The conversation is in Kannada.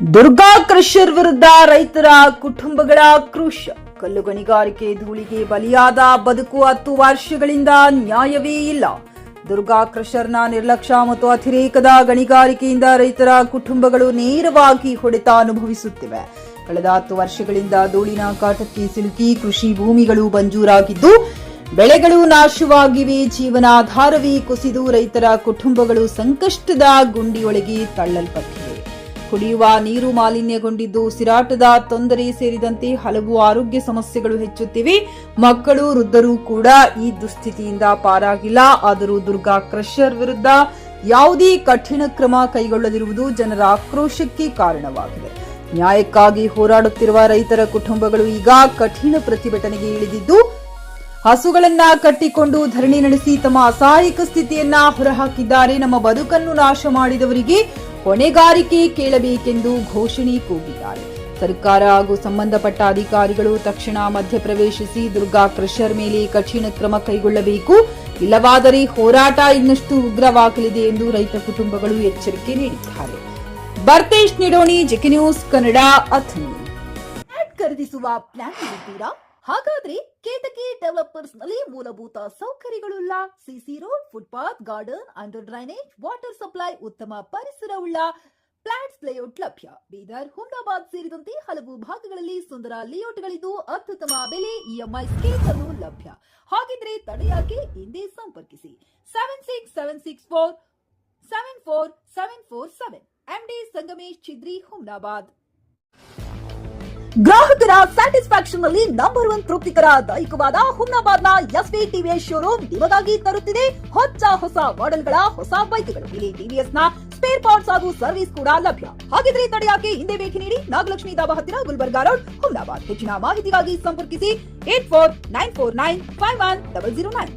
ದುರ್ಗಾ ಕ್ರಷರ್ ವಿರುದ್ಧ ರೈತರ ಕುಟುಂಬಗಳ ಆಕ್ರೋಶ. ಕಲ್ಲು ಗಣಿಗಾರಿಕೆ ಧೂಳಿಗೆ ಬಲಿಯಾದ ಬದುಕು 10 ವರ್ಷಗಳಿಂದ ನ್ಯಾಯವೇ ಇಲ್ಲ. ದುರ್ಗಾ ಕ್ರಷರ್ನ ನಿರ್ಲಕ್ಷ್ಯ ಮತ್ತು ಅತಿರೇಕದ ಗಣಿಗಾರಿಕೆಯಿಂದ ರೈತರ ಕುಟುಂಬಗಳು ನೇರವಾಗಿ ಹೊಡೆತ ಅನುಭವಿಸುತ್ತಿವೆ. ಕಳೆದ 10 ವರ್ಷಗಳಿಂದ ಧೂಳಿನ ಕಾಟಕ್ಕೆ ಸಿಲುಕಿ ಕೃಷಿ ಭೂಮಿಗಳು ಮಂಜೂರಾಗಿದ್ದು ಬೆಳೆಗಳು ನಾಶವಾಗಿವೆ. ಜೀವನಾಧಾರವೇ ಕುಸಿದು ರೈತರ ಕುಟುಂಬಗಳು ಸಂಕಷ್ಟದ ಗುಂಡಿಯೊಳಗೆ ತಳ್ಳಲ್ಪಟ್ಟಿವೆ. ಕುಡಿಯುವ ನೀರು ಮಾಲಿನ್ಯಗೊಂಡಿದ್ದು ಉಸಿರಾಟದ ತೊಂದರೆ ಸೇರಿದಂತೆ ಹಲವು ಆರೋಗ್ಯ ಸಮಸ್ಯೆಗಳು ಹೆಚ್ಚುತ್ತಿವೆ. ಮಕ್ಕಳು ವೃದ್ಧರು ಕೂಡ ಈ ದುಸ್ಥಿತಿಯಿಂದ ಪಾರಾಗಿಲ್ಲ. ಆದರೂ ದುರ್ಗಾ ಕ್ರಷರ್ ವಿರುದ್ಧ ಯಾವುದೇ ಕಠಿಣ ಕ್ರಮ ಕೈಗೊಳ್ಳದಿರುವುದು ಜನರ ಆಕ್ರೋಶಕ್ಕೆ ಕಾರಣವಾಗಿದೆ. ನ್ಯಾಯಕ್ಕಾಗಿ ಹೋರಾಡುತ್ತಿರುವ ರೈತರ ಕುಟುಂಬಗಳು ಈಗ ಕಠಿಣ ಪ್ರತಿಭಟನೆಗೆ ಇಳಿದಿದ್ದು ಹಸುಗಳನ್ನ ಕಟ್ಟಿಕೊಂಡು ಧರಣಿ ನಡೆಸಿ ತಮ್ಮ ಅಸಹಾಯಕ ಸ್ಥಿತಿಯನ್ನ ಹೊರಹಾಕಿದ್ದಾರೆ. ನಮ್ಮ ಬದುಕನ್ನು ನಾಶ ಮಾಡಿದವರಿಗೆ ಹೊಣೆಗಾರಿಕೆ ಕೇಳಬೇಕೆಂದು ಘೋಷಣೆ ಕೂಗಿದ್ದಾರೆ. ಸರ್ಕಾರ ಹಾಗೂ ಸಂಬಂಧಪಟ್ಟ ಅಧಿಕಾರಿಗಳು ತಕ್ಷಣ ಮಧ್ಯಪ್ರವೇಶಿಸಿ ದುರ್ಗಾ ಕ್ರಷರ್ ಮೇಲೆ ಕಠಿಣ ಕ್ರಮ ಕೈಗೊಳ್ಳಬೇಕು. ಇಲ್ಲವಾದರೆ ಹೋರಾಟ ಇನ್ನಷ್ಟು ಉಗ್ರವಾಗಲಿದೆ ಎಂದು ರೈತ ಕುಟುಂಬಗಳು ಎಚ್ಚರಿಕೆ ನೀಡಿದ್ದಾರೆ. Bartesh Nidoni, JK news Kannada, Athani. ಖರೀದಿಸುವ ಪ್ಲಾನ್ ಇದ್ದೀರಾ? ಹಾಗಾದ್ರೆ ಕೇತಕಿ ಡೆವಲಪರ್ಸ್ ನಲ್ಲಿ ಮೂಲಭೂತ ಸೌಕರ್ಯಗಳುಳ್ಳ CC road, footpath, garden, under drainage, water supply, ಉತ್ತಮ ಪರಿಸರವುಳ್ಳ ಫ್ಲಾಟ್ಸ್ ಲೇಔಟ್ ಲಭ್ಯ. ಬೀದರ್, ಹುಮ್ನಾಬಾದ್ ಸೇರಿದಂತೆ ಹಲವು ಭಾಗಗಳಲ್ಲಿ ಸುಂದರ ಲೇಔಟ್ಗಳಿದ್ದು ಅತ್ಯುತ್ತಮ ಬೆಲೆ, ಇಎಂಐ ಸ್ಕೀಮ್ ಅನ್ನು ಲಭ್ಯ. ಹಾಗಿದ್ರೆ ತಡೆಯಾಕೆ? ಹಿಂದೆ ಸಂಪರ್ಕಿಸಿ 7676474747 MD ಸಂಗಮೇಶ್ ಚಿದ್ರಿ, ಹುಮ್ನಾಬಾದ್. ಗ್ರಾಹಕರ ಸ್ಯಾಟಿಸ್ಫ್ಯಾಕ್ಷನ್ ನಲ್ಲಿ ನಂಬರ್ 1 ತೃಪ್ತಿಕರ ದಾಯಕವಾದ ಹುಮ್ನಾಬಾದ್ನ ಎಸ್ವಿ ಟಿವಿಎಸ್ ಶೋರೂಮ್ ನಿಮಗಾಗಿ ತರುತ್ತಿದೆ ಹೊಸ ಮಾಡೆಲ್ಗಳ ಹೊಸ ಬೈಕ್ಗಳು. ಇಲ್ಲಿ ಟಿವಿಎಸ್ ನ ಸ್ಪೇರ್ ಪಾರ್ಟ್ಸ್ ಹಾಗೂ ಸರ್ವಿಸ್ ಕೂಡ ಲಭ್ಯ. ಹಾಗಿದ್ರೆ ತಡೆಯಾಕೆ? ಹಿಂದೆ ಭೇಟಿ ನೀಡಿ. ನಾಗಲಕ್ಷ್ಮಿ ದಾಬಾ ಹತ್ತಿರ, ಗುಲ್ಬರ್ಗಾ ರೋಡ್, ಹುಮ್ನಾಬಾದ್. ಹೆಚ್ಚಿನ ಮಾಹಿತಿಗಾಗಿ ಸಂಪರ್ಕಿಸಿ 8494951009.